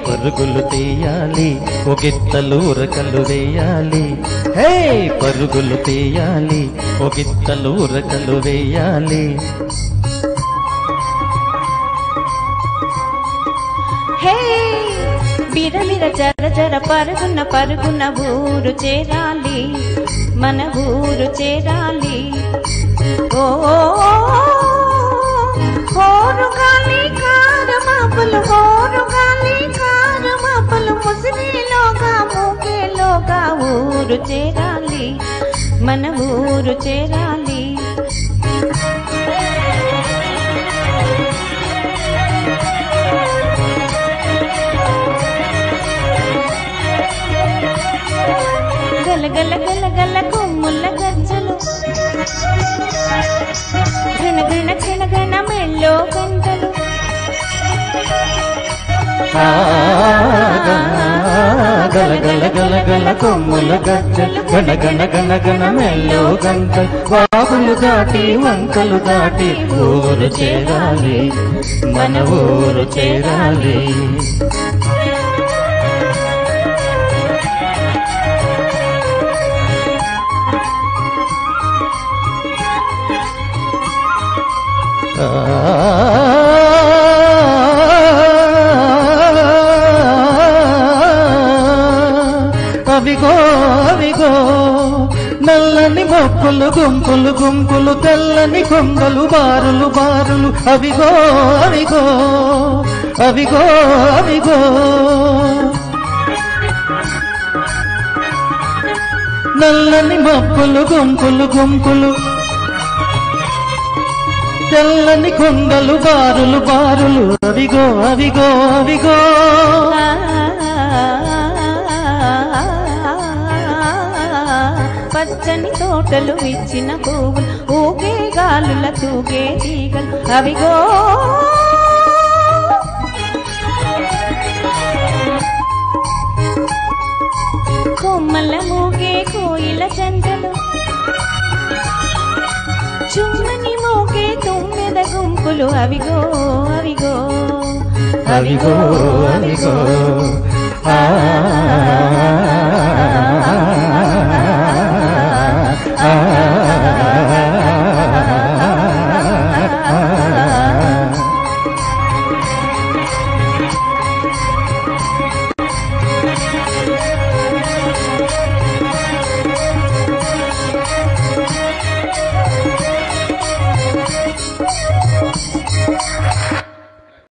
పరుగులు తీయాలి ఒగిత్తలు ఉరకలు వేయాలి. హే పరుగులు తీయాలి ఒగిత్తలు ఉరకలు వేయాలి. హే బిరబిర జర జర పరుగున పరుగున ఊరు చేరాలి, మన ఊరు చేరాలి. ఓ హోరుగాలి కారమాపలు, హోరుగాలి కారమాపలు, ముసిరిలోగా మూకేలోగా ఊరు చేరాలి, మన ఊరు చేరాలి. గలగల గలగల కొమ్ముల గజ్జలు, ఘన ఘన ఘన ఘన మెల్లో గంటలు. గలగల గలగల కొమ్ముల గజ్జలు, గణ గణ గణ గణ మెల్లో గంటలు. వాగులు దాటి వంకలు దాటి ఊరు చేరాలి, మన ఊరు చేరాలి. అవిగో అవిగో నల్లని మొక్కులు గుంపులు గుంపులు, తెల్లని కొంగలు బారులు బారులు. అవిగో అవిగో అవిగో అవిగో నల్లని మొక్కులు గుంపులు గుంపులు, తెల్లని కొంగలు బారులు బారులు. అవిగో అవిగో అవిగో పచ్చని తోటలు ఇచ్చిన పువ్వులు, ఊగే గాలుల తూగే తీగలు. అవిగో కొమ్మల మూగే కోయిల జంటలు, చుమ్మని మోగే తుమ్మెద గుంపులు. అవిగో అవిగో అవిగో అవిగో